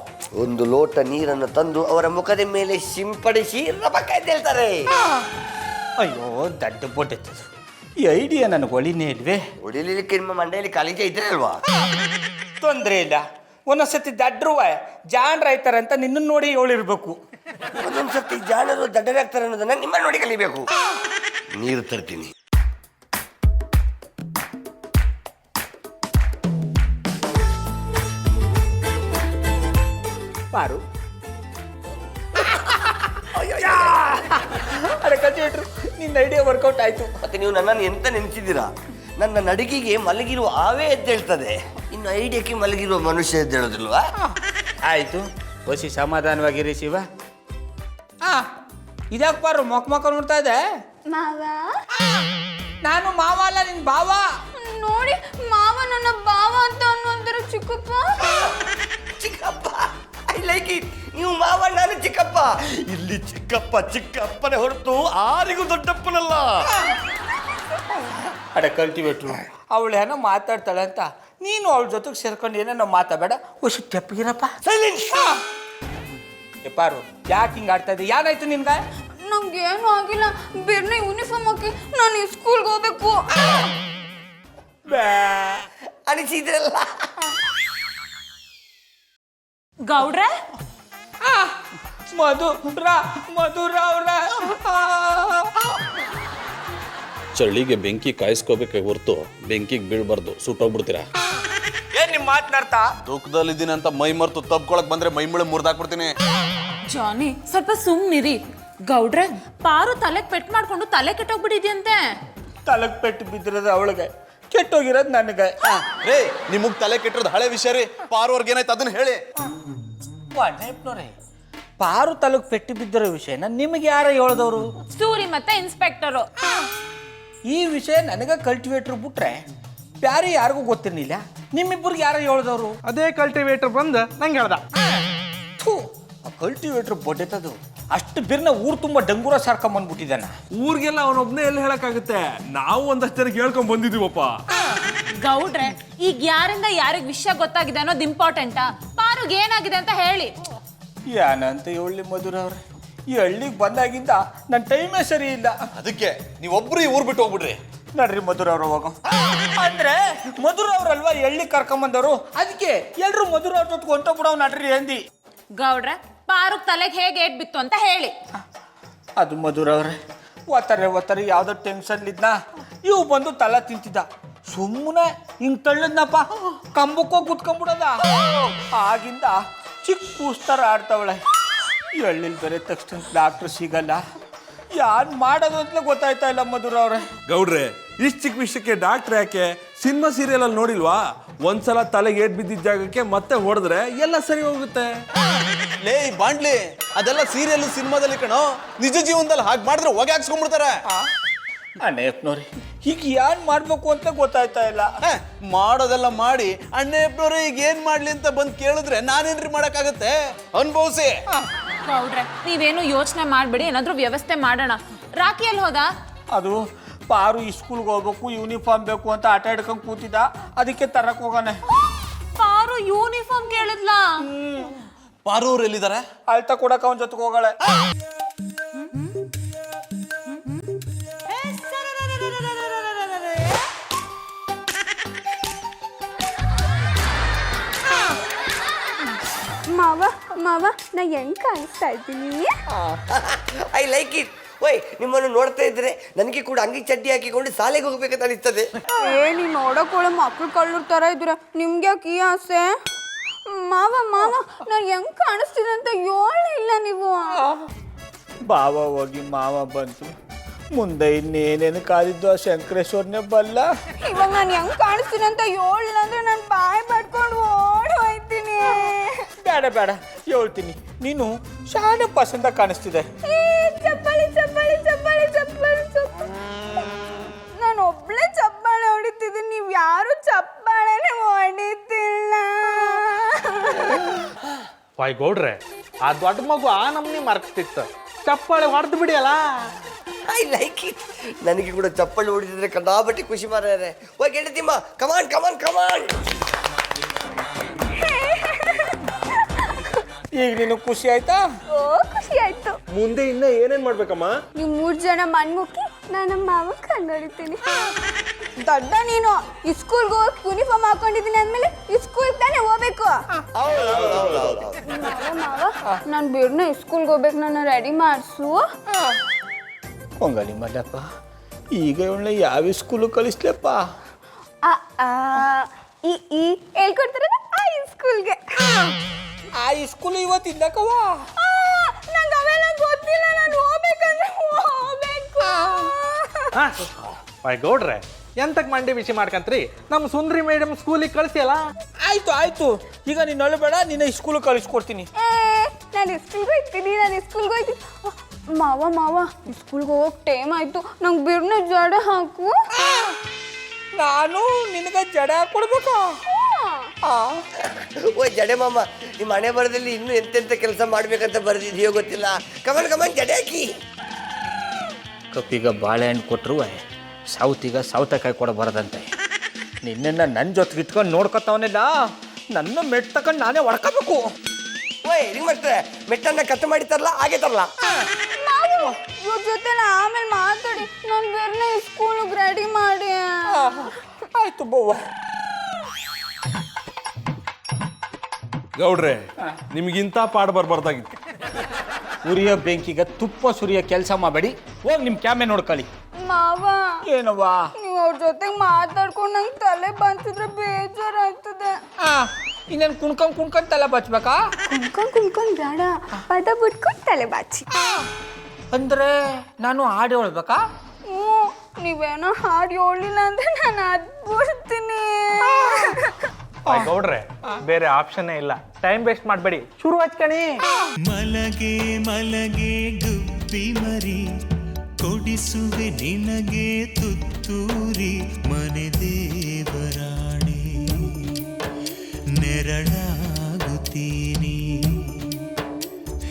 ಒಂದು ಲೋಟ ನೀರನ್ನು ತಂದು ಅವರ ಮುಖದ ಮೇಲೆ ಸಿಂಪಡಿಸಿ ರಬಕ್ಕ ಅಂತ ಹೇಳ್ತಾರೆ. ಅಯ್ಯೋ ದಡ್ಡ ಬೊಡ್ಡೆತ್ತದು. ಈ ಐಡಿಯಾ ನನಗೆ ಒಳಿನೇ ಇಲ್ವೇ? ಹೊಡಿಲಿಕ್ಕೆ ನಿಮ್ಮ ಮಂಡೆಯಲ್ಲಿ ಕಾಲಿಜ ಇದ್ರೆ ಅಲ್ವಾ? ತೊಂದರೆ ಇಲ್ಲ. ಒಂದೊಂದ್ಸತಿ ದಡ್ರುವ ಜಾಣ್ರ ಆಯ್ತಾರೆ ಅಂತ ನಿನ್ನನ್ನು ನೋಡಿ ಹೇಳಿರ್ಬೇಕು. ಒಂದೊಂದ್ಸತಿ ಜಾಣರು ದಡ್ಡರಾಗ್ತಾರೆ ಅನ್ನೋದನ್ನ ನಿಮ್ಮ ನೋಡಿ ಕಲಿಬೇಕು. ನೀರು ತರ್ತೀನಿ. ಪಾರು ಅರೆ ಕಲ್ಟಿವೇಟ್ರು, ನಿನ್ನ ಐಡಿಯಾ ವರ್ಕೌಟ್ ಆಯ್ತು. ಮತ್ತೆ ನೀವು ನನ್ನನ್ನು ಎಂತ ನೆನೆಸಿದ್ದೀರಾ? ನನ್ನ ನಡಿಗೆಗೆ ಮಲಗಿರುವ ಆವೇ ಎದ್ದೇಳ್ತದೆ, ಇನ್ನು ಐಡಿಯಾಕ್ಕೆ ಮಲಗಿರುವ ಮನುಷ್ಯ ಎದ್ದೇಳೋದಿಲ್ವಾ? ಆಯ್ತು, ಹೊಸಿ ಸಮಾಧಾನವಾಗಿರಿ ಶಿವ. ಇದ್ಯಾಕೆ ಪಾರು ಮೊಕ್ಕ ನೋಡ್ತಾ ಇದೆ? ಮಾವ ನಾನು ಮಾವ ಅಲ್ಲ, ನಿನ್ ಭಾವ. ನೋಡಿ, ಮಾವ ನನ್ನ ಭಾವ ಅಂತ ಅನ್ನೋಂತರ ಚಿಕ್ಕಪ್ಪ. ಚಿಕ್ಕಪ್ಪ, ಐ ಲೈಕ್ ಇಟ್. ನೀವು ಮಾವ, ನಾನು ಚಿಕ್ಕಪ್ಪ. ಇಲ್ಲಿ ಚಿಕ್ಕಪ್ಪನೇ ಹೊರತು ಆರಿಗೂ ದೊಡ್ಡಪ್ಪನಲ್ಲ. ಅಡ ಕಲ್ಟಿವೇಟ್ರು, ಅವಳು ಏನೋ ಮಾತಾಡ್ತಾಳೆ ಅಂತ ನೀನು ಅವಳ ಜೊತೆಗೆ ಸೇರ್ಕೊಂಡು ಏನೇನೋ ಮಾತಾಡಬೇಡ. ಹೊಸಿ ತೆಪ್ಪಗಿರಪ್ಪ. ಸೈಲೆನ್ಸ್. ಪಾರು, ಯಾಕೆ ಹಿಂಗೆ ಆಡ್ತಾ ಇದ್ದೆ? ಏನಾಯ್ತು ನಿನ್ಗೆ? ನಂಗೇನು ಆಗಿಲ್ಲ. ಬೇರೆ ಯೂನಿಫಾರ್ಮ್ ಹಾಕಿ ನಾನು ಈ ಸ್ಕೂಲ್ಗೆ ಹೋಗ್ಬೇಕು. ಅನಿಸಿದ್ರಲ್ಲ. ಗೌಡ್ರೆ, ಮಧುರ ಅವ್ರ ಚಳಿಗೆ ಬೆಂಕಿ ಕಾಯಿಸ್ಕೋಬೇಕೆ ಹೊರ್ತು ಬೆಂಕಿಗೆ ಬೀಳ್ಬಾರ್ದು, ಸುಟ್ಟೋಗ್ಬಿಡ್ತೀರಾ. ಏನ್ ನಿಮ್ ಮಾತನಾಡ್ತಾ? ದುಃಖದಲ್ಲಿದ್ದೀನಿ ಅಂತ ಮೈ ಮರ್ತು ತಬ್ಕೊಳಕ್ ಬಂದ್ರೆ ಮೈ ಮುಳೆ ಮುರಿದಾಕ್ಬಿಡ್ತೀನಿ. ಜಾನಿ ಸ್ವಲ್ಪ ಸುಮ್ನಿರಿ. ಗೌಡ್ರೆ, ಪಾರು ತಲೆಗೆ ಪೆಟ್ ಮಾಡ್ಕೊಂಡು ತಲೆ ಕೆಟ್ಟೋಗ್ಬಿಟ್ಟಿದ್ಯಂತೆ. ತಲೆಗೆ ಪೆಟ್ಟು ಬಿದ್ದಿರೋದು ಅವಳಿಗೆ, ಕೆಟ್ಟೋಗಿರೋದು ನನಗೆ. ರೇ, ನಿಮಗ್ ತಲೆ ಕೆಟ್ಟಿರೋದು ಹಳೆ ವಿಷಯ ರೀ. ಪಾರ್ವರ್ಗೆ ಏನಾಯ್ತು ಅದನ್ನ ಹೇಳಿ. ನೆಪ್ನೋರೆ, ಪಾರು ತಲೆಗೆ ಪೆಟ್ಟು ಬಿದ್ದಿರೋ ವಿಷಯನ ನಿಮಗೆ ಯಾರ ಹೇಳ್ದವ್ರು? ಸೂರಿ ಮತ್ತೆ ಇನ್ಸ್ಪೆಕ್ಟರು. ಈ ವಿಷಯ ನನಗೆ ಕಲ್ಟಿವೇಟ್ರ್ ಬಿಟ್ರೆ ಬ್ಯಾರೆ ಯಾರಿಗೂ ಗೊತ್ತಿರ್ಲಿಲ್ಲ. ನಿಮ್ಮಿಬ್ಬರಿಗೆ ಯಾರ ಹೇಳ್ದವ್ರು? ಅದೇ ಕಲ್ಟಿವೇಟರ್ ಬಂದು ನಂಗೆ ಹೇಳ್ದ. ಕಲ್ಟಿವೇಟ್ರ್ ಬೊಡ್ಡೆತದು ಅಷ್ಟು ಬಿರ್ನ ಊರು ತುಂಬ ಡಂಗೂರ ಸಾರ್ಕೊಂಬಂದ್ಬಿಟ್ಟಿದ್ದಾನ. ಊರಿಗೆಲ್ಲ ಅವನೊಬ್ನೇ ಎಲ್ಲಿ ಹೇಳಕ್ಕಾಗುತ್ತೆ? ನಾವು ಒಂದಷ್ಟು ಜನಕ್ಕೆ ಹೇಳ್ಕೊಂಡ್ ಬಂದಿದೀವಪ್ಪ. ಗೌಡ್ರೆ, ಈಗ ಯಾರಿಂದ ಯಾರಿಗೆ ವಿಷಯ ಗೊತ್ತಾಗಿದೆ ಅನ್ನೋದು ಇಂಪಾರ್ಟೆಂಟಾ? ಪಾರುಗೆ ಏನಾಗಿದೆ ಅಂತ ಹೇಳಿ. ಏನಂತ ಹೇಳಿ ಮಧುರ ಅವ್ರೆ, ಈ ಹಳ್ಳಿಗೆ ಬಂದಾಗಿಂದ ನನ್ನ ಟೈಮೇ ಸರಿ ಇಲ್ಲ. ಅದಕ್ಕೆ ನೀವೊಬ್ರು ಈ ಊರ್ ಬಿಟ್ಟು ಹೋಗ್ಬಿಡ್ರಿ. ನಡ್ರಿ ಮಧುರ ಅವ್ರ ಹೋಗೋ. ಅಂದ್ರೆ ಮಧುರ ಅವ್ರಲ್ವಾ ಹಳ್ಳಿ ಕರ್ಕೊಂಬಂದವರು, ಅದಕ್ಕೆ ಎಲ್ರು ಮಧುರ ಅವ್ರ ಜೊತೆ ಹೊಂಟೋಗ್ಬಿಡವ್ ನಡ್ರಿ ಅಂದಿ. ಗೌಡ್ರೆ, ಪಾರು ತಲೆಗೆ ಹೇಗೆ ಏಟ್ ಬಿತ್ತು ಅಂತ ಹೇಳಿ. ಅದು ಮಧುರ ಅವ್ರೆ, ಓದ್ತಾರೆ ಯಾವ್ದೋ ಟೆನ್ಷನ್ಲಿದ್ನ ಇವು ಬಂದು ತಲೆ ತಿಂತಿದ್ದ. ಸುಮ್ಮನೆ ಹಿಂಗ್ ತಳ್ಳದ್ನಪ್ಪ, ಕಂಬಕ್ಕೋಗಿ ಕುತ್ಕೊಂಡ್ಬಿಡದ. ಆಗಿಂದ ಚಿಕ್ಕ ಕೂಸ್ತಾರ ಆಡ್ತಾವಳೆ. ಈ ಹಳ್ಳಿಲಿ ಬೇರೆ ತಕ್ಷಣ ಡಾಕ್ಟ್ರು ಸಿಗಲ್ಲ. ಯಾರು ಮಾಡೋದು ಅಂತಲೇ ಗೊತ್ತಾಯ್ತಾ ಇಲ್ಲ ಮಧುರ ಅವ್ರೆ. ಗೌಡ್ರೆ, ಇಷ್ಟು ಚಿಕ್ಕ ವಿಷಯಕ್ಕೆ ಡಾಕ್ಟರ್ ಯಾಕೆ? ಸಿನಿಮಾ ಸೀರಿಯಲ್ ಅಲ್ಲಿ ನೋಡಿಲ್ವಾ? ಒಂದ್ಸಲ ತಲೆಗೆ ಏಟ್ ಬಿದ್ದಿದ್ದ ಜಾಗಕ್ಕೆ ಮತ್ತೆ ಹೊಡೆದ್ರೆ ಎಲ್ಲ ಸರಿ ಹೋಗುತ್ತೆ. ಲೇ ಬಾಂಡ್ಲಿ, ಅದೆಲ್ಲ ಸೀರಿಯಲ್ ಸಿನಿಮಾದಲ್ಲಿ ಕಣೋ. ನಿಜ ಜೀವನದಲ್ಲಿ ಹಾಗೆ ಮಾಡಿದ್ರೆ ಹೊಗೆ ಹಾಕ್ಸ್ಕೊಂಡ್ಬಿಡ್ತಾರೆ. ಅಣ್ಣಪ್ಪನವ್ರಿ, ಈಗ ಏನ್ ಮಾಡ್ಬೇಕು ಅಂತ ಗೊತ್ತಾಯ್ತಾ ಇಲ್ಲ. ಮಾಡೋದೆಲ್ಲ ಮಾಡಿ ಅಣ್ಣಪ್ಪನವ್ರು ಈಗ ಏನ್ ಮಾಡ್ಲಿ ಅಂತ ಬಂದು ಕೇಳಿದ್ರೆ ನಾನೇನ್ರಿ ಮಾಡಕ್ಕಾಗತ್ತೆ? ಅನ್ಭವಿಸಿ. ಗೌಡ್ರೆ, ನೀವೇನು ಯೋಚನೆ ಮಾಡ್ಬೇಡಿ, ಏನಾದ್ರೂ ವ್ಯವಸ್ಥೆ ಮಾಡೋಣ. ರಾಖಿಯಲ್ಲಿ ಹೋದ? ಅದು ಪಾರು ಈ ಸ್ಕೂಲ್ಗೆ ಹೋಗ್ಬೇಕು, ಯೂನಿಫಾರ್ಮ್ ಬೇಕು ಅಂತ ಆಟ ಹಿಡ್ಕೊಂಡು ಕೂತಿದ್ದ, ಅದಕ್ಕೆ ತರಕ್ ಹೋಗೋಣ. ಪಾರು ಯೂನಿಫಾರ್ಮ್ ಕೇಳಿದ್ಲಾ? ಪಾರು ಅವ್ರು ಎಲ್ಲಿದ್ದಾರೆ? ಅಳ್ತ ಕೊಡಕ್ಕೆ ಅವನ ಜೊತೆಗೆ ಹೋಗಳೆ. ಮಾವ ನಾ ಹೆಂಗ್ ಕಾಣಿಸ್ತಾ ಇದ್ದೀನಿ? I like it. ಓಯ್ ನಿಮ್ಮನ್ನು ನೋಡ್ತಾ ಇದ್ರೆ ನನಗೆ ಕೂಡ ಅಂಗಿ ಚಡ್ಡಿ ಹಾಕಿಕೊಂಡು ಶಾಲೆಗೆ ಹೋಗ್ಬೇಕಂತ ಅನಿಸ್ತದೆ. ನೀ ನೋಡೋಕೊಳ್ಳೋ ಮಕ್ಳು ಕಳ್ಳರ್ ತರ ಇದ್ರ ನಿಮ್ಗೆ ಯಾಕೆ ಈ ಆಸೆ? ಮಾವ ನಾನು ಹೆಂಗ್ ಕಾಣಿಸ್ತೀನಿ ಅಂತ ಇಲ್ಲ ನೀವು. ಬಾವ ಹೋಗಿ ಮಾವ ಬಂತು, ಮುಂದೆ ಇನ್ನೇನೇನು ಕಾದಿದ್ದು ಆ ಶಂಕರೇಶ್ವರನೇ ಬಲ್ಲ. ಇವಾಗ ನಾನು ಹೆಂಗ್ ಕಾಣಿಸ್ತೀನಿ ಅಂತ ಹೇಳಿಲ್ಲ ಅಂದ್ರೆ ನಾನು ಬಾಯಿ ಪಡ್ಕೊಂಡು ಓಡಿ ಹೋಯ್ತೀನಿ. ಬೇಡ ಹೇಳ್ತೀನಿ, ನೀನು ಶಾನೆ ಪಸಂದ ಕಾಣಿಸ್ತಿದೆ. ಚಪ್ಪಾಳಿ ನಾನು ಒಬ್ಳೆ ಚಪ್ಪಾಳೆ ಹೊಡಿತಿದ್ದೀನಿ, ನೀವು ಯಾರು ಚಪ್ಪಾಳೆನೆ ಹೊಡಿತಿಲ್ಲ. ವಾಯ್ ಗೌಡ್ರೆ, ಆ ದೊಡ್ಡ ಮಗು ಆ ನಮ್ನಿ ಮರ್ಕ್ತಿತ್ತು, ಚಪ್ಪಾಳೆ ಹೊಡೆದು ಬಿಡಿಯಲ್ಲ. I like it. ನನಗೆ ಕೂಡ ಚಪ್ಪಲಿ ಹೊಡಿತಿದ್ರೆ ಕಂಡಾಬಟ್ಟಿ ಖುಷಿ ಮಾರ್ರೆ. ಓ ಗೆಳತಿಮ್ಮ, ಕಮಾನ್. ಈಗ ನೀನು ಖುಷಿ ಆಯ್ತಾ? ಓ ಖುಷಿ ಆಯ್ತು. ಮುಂದೆ ಇನ್ನ ಏನೇನ್ ಮಾಡ್ಬೇಕಮ್ಮ? ನೀವು 3 ಜನ ಮಣ್ಮುಕ್ಕಿ ನಾನು ನಮ್ಮ ಮಾವ ಕಂಡುಹಿಡಿತೀನಿ. ದೊಡ್ಡ ನೀನು ಸ್ಕೂಲ್ಗೆ ಹೋಗಿ ಯೂನಿಫಾರ್ಮ್ ಹಾಕೊಂಡಿದ್ದೀನಿ ಅಂದ್ಮೇಲೆ ಸ್ಕೂಲ್ ತಾನೇ ಹೋಗ್ಬೇಕು. ಮಾವ ನಾನು ಬಿಡ್ನ ಸ್ಕೂಲ್ಗೆ ಹೋಗ್ಬೇಕು, ನನ್ನ ರೆಡಿ ಮಾಡಿಸು. ಹೊಂಗಳಿ ಮಲ್ಲಪ್ಪ, ಈಗ ಇವಳನ್ನ ಯಾವ ಸ್ಕೂಲು ಕಳಿಸ್ಲಪ್ಪ? ಈ ಹೇಳ್ಕೊಡ್ತಾರಲ್ಲ ಆ ಸ್ಕೂಲ್ಗೆ. ಆ ಸ್ಕೂಲ್ ಇವತ್ತಿದ್ದಕ್ಕವ ನಂಗೆ ಅವೆಲ್ಲ ಗೊತ್ತಿಲ್ಲ, ನಾನು ಹೋಗ್ಬೇಕಂದ್ರೆ ಹೋಗ್ಬೇಕು. ವಾಯ್ ಗೌಡ್ರೆ, ಎಂತಕ್ ಮಂಡಿ ಬಿಸಿ ಮಾಡ್ಕಂತ್ರಿ? ನಮ್ಮ ಸುಂದ್ರಿ ಮೇಡಮ್ ಸ್ಕೂಲಿಗೆ ಕಳಿಸಿಯಲ್ಲ. ಆಯ್ತು, ಈಗ ನೀನು ಅಳಬೇಡ, ನಿನ್ನ ಸ್ಕೂಲ್ ಕಳಿಸ್ಕೊಡ್ತೀನಿ. ನಾನು ಸ್ಕೂಲ್ಗೆ ಹೋಗ್ತೀನಿ. ಮಾವ ಸ್ಕೂಲ್ಗೆ ಹೋಗಕ್ಕೆ ಟೈಮ್ ಆಯ್ತು, ನಂಗೆ ಬಿರ್ನ ಜಡ ಹಾಕು. ನಾನು ನಿನಗೆ ಜಡ ಕೊಡ್ಬೇಕಾ? ಓ ಜಡೆ ಮಾಮ, ನಿಮ್ಮ ಹಣೆ ಬರದಲ್ಲಿ ಇನ್ನೂ ಎಂತೆಂಥ ಕೆಲಸ ಮಾಡ್ಬೇಕಂತ ಬರೆದಿದೆಯೋ ಗೊತ್ತಿಲ್ಲ. ಕಮಾನ್ ಜಡೆ ಹಾಕಿ. ಕಪ್ಪಿಗ ಬಾಳೆಹಣ್ಣು ಕೊಟ್ಟರು ಸೌತಿಗ ಸೌತೆಕಾಯಿ ಕೊಡ ಬರದಂತೆ. ನಿನ್ನೆನ್ನ ನನ್ನ ಜೊತೆಗೆ ಇಟ್ಕೊಂಡು ನೋಡ್ಕೊತಾವನಿಲ್ಲ, ನನ್ನ ಮೆಟ್ ತಗೊಂಡು ನಾನೇ ಹೊಡ್ಕೋಬೇಕು. ಓಯ್ ಹಿಂಗೆ ಮಾಡ್ತಾರೆ, ಮೆಟ್ಟನ್ನ ಕಟ್ ಮಾಡಿ ತರಲ್ಲ, ಹಾಗೆ ತರಲ್ಲ. ಇವ್ರ ಜೊತೆ ಆಮೇಲೆ ಮಾತಾಡಿ, ನಾನು ಬೇರೆ ಸ್ಕೂಲಿಗೆ ರೆಡಿ ಮಾಡಿ. ಆಯ್ತು ಬವ್ವ. ಗೌಡ್ರೆ, ನಿಮ್ಗಿಂತ ಪಾಡ್ ಬರ್ಬಾರ್ದಾಗಿತ್ತು. ಉರಿಯೋ ಬೆಂಕಿಗೆ ತುಪ್ಪ ಸುರಿಯೋ ಕೆಲಸ ಮಾಡಬೇಡಿ, ಹೋಗಿ ನಿಮ್ಮ ಕ್ಯಾಮೆ ನೋಡ್ಕೊಳ್ಳಿ. ಮಾವ ಏನವ್ವ? ನೀವು ಅವ್ರ ಜೊತೆಗೆ ಮಾತಾಡ್ಕೊಂಡು ನಂಗೆ ತಲೆ ಬಂತಿದ್ರೆ ಬೇಜಾರಾಗ್ತದೆ. ಇನ್ನೇನು ಕುಣ್ಕೊಂಡು ತಲೆ ಬಚ್ಬೇಕಾ? ಕುಣ್ಕೊಂಡು ಬೇಡ, ಪದ ಬಿಟ್ಕೊಂಡು ತಲೆ ಬಾಚಿ. ಅಂದ್ರೆ ನಾನು ಹಾಡು ಹೇಳ್ಬೇಕಾ? ನೀವೇನೋ ಹಾಡು ಹೇಳಿಲ್ಲ ಅಂದ್ರೆ ನಾನು ಅದ್ಬಿಡ್ತೀನಿ. ವಾಯ್ ಗೌಡ್ರೆ, ಬೇರೆ ಆಪ್ಷನ್ನೇ ಇಲ್ಲ, ಟೈಮ್ ವೇಸ್ಟ್ ಮಾಡಬೇಡಿ, ಶುರು ಹಚ್ಕಣಿ. ಮಲಗೆ ಗುಬ್ಬಿ ಮರಿ, ಕೊಡಿಸುವೆ ನಿನಗೆ ತುತ್ತೂರಿ, ಮನೆ ದೇವರಾಣೆ ನೆರಳಾಗುತ್ತೀನಿ.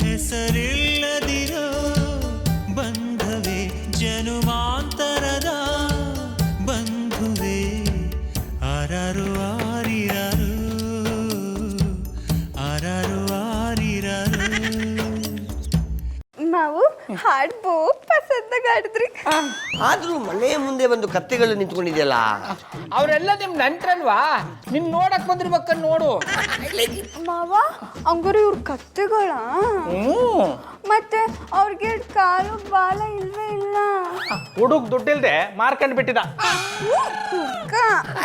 ಹೆಸರಿಲ್ಲದಿರೋ ಬಂಧವೇ ಜನುಮಾಂತರದ ಬಂಧುವೆ, ಆರಾರು ಆರಿರಾರು ನಾವು ಹಾಡು ಬೋಗ್ ಪಸಂದಾಗ ಹಾಡಿದ್ರಿ. ಆದ್ರೂ ಮನೆ ಮುಂದೆ ಬಂದು ಕತ್ತೆಗಳು ನಿಂತ್ಕೊಂಡಿದೆಯಲ್ಲ. ಅವರೆಲ್ಲ ನಿಮ್ ನಂಟ್ರಲ್ವಾ? ನಿನ್ ನೋಡಕ್ ಬಂದಿರ್ಬೇಕ ನೋಡು. ಮಾವ ಹಂಗಾರೆ ಇವ್ರ ಕತ್ತೆಗಳ? ಮತ್ತೆ ಅವ್ರಿಗೆ ಕಾಲು ಬಾಲ ಇಲ್ವೇ ಇಲ್ಲ? ಹುಡುಗ್ ದುಡ್ಡಿಲ್ದೆ ಮಾರ್ಕಂಡ್ ಬಿಟ್ಟಿದ.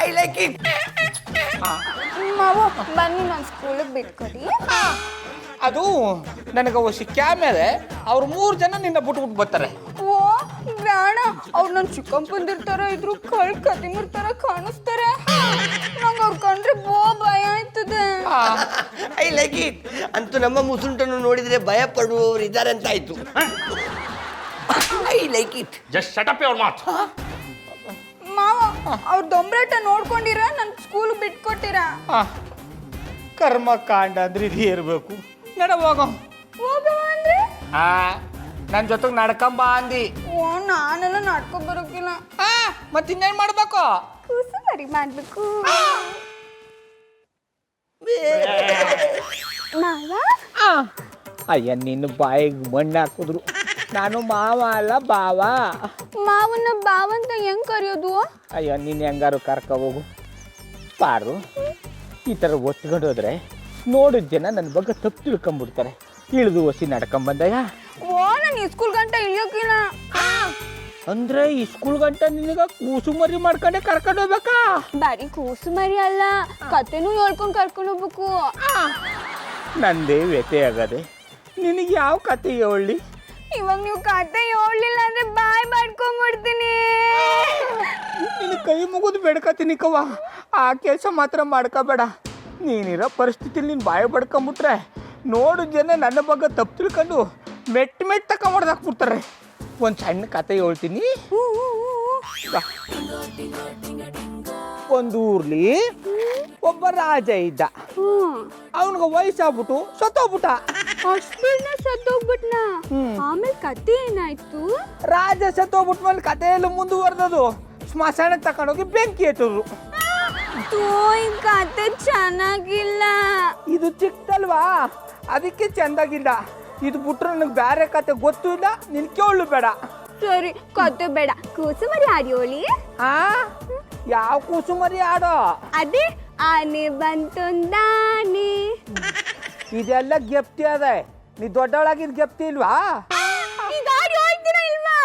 I like it. ಮಾವ ಬನ್ನಿ, ನಾನು ಸ್ಕೂಲಿಗೆ ಬಿಟ್ಕೊಡಿ. ಅದು ನನಗೆ ಒಸಿ ಕ್ಯಾಮೆರೆ, ಅವ್ರು 3 ಜನ ನಿನ್ನ ಬಿಟ್ಟು ಬರ್ತಾರೆ. ಓ ಬೇಡ, ಅವ್ರು ನನ್ನ ಚಿಕ್ಕಪ್ಪಂದಿರ್ತಾರ, ಇದ್ರು ಕದಿಮುರ್ ತರ ಕಾಣಿಸ್ತಾರೆ. ನಂಗೆ ಅವ್ರು ಕಂಡ್ರೆ ಭಯ ಆಯ್ತದೆ. I like it. ಅಂತೂ ನಮ್ಮ ಮುಸುಂಟನ್ನು ನೋಡಿದ್ರೆ ಭಯ ಪಡುವವರು ಇದ್ದಾರೆ ಅಂತ ಆಯ್ತು. I like it. Just shut up your mouth. ಮಾವ ಅವ್ರ ದೊಂಬ್ರಾಟ ನೋಡ್ಕೊಂಡಿರ ನನ್ ಸ್ಕೂಲ್ ಬಿಟ್ಕೊಟ್ಟಿರ? ಕರ್ಮಕಾಂಡ ಅಂದ್ರೆ ಇದು ಇರ್ಬೇಕು. ನಡ ಹೋಗೋ. ಹೋಗವ ಅಂದ್ರೆ ನನ್ನ ಜೊತೆಗೆ ನಡ್ಕಂಬ ಅಂದಿ. ಓ ನಾನೆಲ್ಲ ನಡ್ಕೊ ಬರೋಕಿಲ್ಲ. ಮತ್ತೆ ಇನ್ನೇನ್ ಮಾಡ್ಬೇಕು? ಕೂಸು ಮರಿ ಮಾಡ್ಬೇಕು. ಮಾವ ಅಯ್ಯ, ನಿನ್ನ ಬಾಯಿಗೆ ಮಣ್ಣು ಹಾಕಿದ್ರು. ನಾನು ಮಾವ ಅಲ್ಲ ಬಾವ. ಮಾವನ ಬಾವಂತ ಹೆಂಗ್ ಕರೆಯೋದು? ಅಯ್ಯ, ನೀನು ಹೆಂಗಾರು ಕರ್ಕ ಹೋಗು. ಪಾರು, ಈ ಥರ ಒತ್ಕೊಂಡು ಹೋದ್ರೆ ನೋಡಿದ ಜನ ನನ್ನ ಬಗ್ಗೆ ತಪ್ಪು ತಿಳ್ಕೊಂಬಿಡ್ತಾರೆ. ಇಳಿದು ಒಸಿ ನಡ್ಕೊಂಬಂದಯ್ಯ. ಓ ನಾನು ನೀನ್ ಸ್ಕೂಲ್ ಗಂಟ ಇಳಿಯೋಕಿಲ್ಲ. ಅಂದ್ರೆ ಈ ಸ್ಕೂಲ್ ಗಂಟ ನಿನಗ ಕೂಸು ಮರಿ ಮಾಡ್ಕೊಂಡೆ ಕರ್ಕೊಂಡು ಹೋಗ್ಬೇಕಾ? ಬರೀ ಕೂಸು ಮರಿ ಅಲ್ಲ, ಕತೆನೂ ಹೇಳ್ಕೊಂಡ್ ಕರ್ಕೊಂಡು ಹೋಗ್ಬೇಕು. ನಂದೇ ವ್ಯಥೆ ಆಗದೆ. ನಿನಗೆ ಯಾವ ಕತೆ ಹೇಳಿ? ಇವಾಗ ನೀವು ಕತೆ ಹೇಳ್ಲಿಲ್ಲ ಅಂದ್ರೆ ಬಾಯ್ ಮಾಡ್ಕೊಂಡ್ಬಿಡ್ತೀನಿ. ನಿನ್ನ ಕೈ ಮುಗಿದು ಬೇಡ್ಕತೀನಿ ಕವ್ವ, ಆ ಕೆಲಸ ಮಾತ್ರ ಮಾಡ್ಕೋಬೇಡ. ನೀನಿರೋ ಪರಿಸ್ಥಿತಿಲಿ ನೀನು ಬಾಯಿ ಬಡ್ಕೊಂಬಿಟ್ರೆ ನೋಡು ಜನ ನನ್ನ ಬಗ್ಗೆ ತಪ್ಪು ತಿಳ್ಕೊಂಡು ಮೆಟ್ಟ ತಕೊಂಬಡ್ದಾಕ್ಬಿಡ್ತಾರೆ. ಒಂದು ಸಣ್ಣ ಕತೆ ಹೇಳ್ತೀನಿ. ಒಂದು ಊರ್ಲಿ ಒಬ್ಬ ರಾಜ ಇದ್ದ. ಅವನಿಗೆ ವಯಸ್ಸಾಗ್ಬಿಟ್ಟು ಸತ್ತೋಗ್ಬಿಟ್ಟ. ಅಷ್ಟನ್ನ ಸತ್ತೋಗ್ಬಿಟ್ನ. ಆಮೇಲೆ ಕತೆ ಏನಾಯ್ತು? ರಾಜ ಸತ್ತೋಗ್ಬಿಟ್ಮೇಲೆ ಕತೆ ಎಲ್ಲ ಮುಂದುವರೆದದು. ಸ್ಮಶಾನ ತಗೊಂಡೋಗಿ ಬೆಂಕಿ ಎತ್ತರು. ಈ ಕತೆ ಚೆನ್ನಾಗಿಲ್ಲ. ಇದು ಚಿಕ್ಕದಲ್ವಾ, ಅದಕ್ಕೆ ಚೆಂದಾಗಿಲ್ಲ. ಇದು ಬಿಟ್ರೆ ನನಗೆ ಬೇರೆ ಕತೆ ಗೊತ್ತೂ ಇಲ್ಲ, ನಿನ್ ಕೇಳು ಬೇಡ. ಸರಿ, ಕತೆ ಬೇಡ, ಕೂಸು ಮರಿ ಆಡಿಯೋಳಿ. ಆ ಯಾವ ಕೂಸುಮರಿ ಆಡೋ? ಅದೇ ಆನೆ ಬಂತೊಂದಾನೆ. ಇದೆಲ್ಲ ಗೆಪ್ತಿ ಅದ. ನೀ ದೊಡ್ಡವಳಾಗಿದ್ ಗೆಪ್ತಿ ಇಲ್ವಾ? ಈಗ ಆಡಿ ಹೋಗ್ತೀರಾ ಇಲ್ವಾ?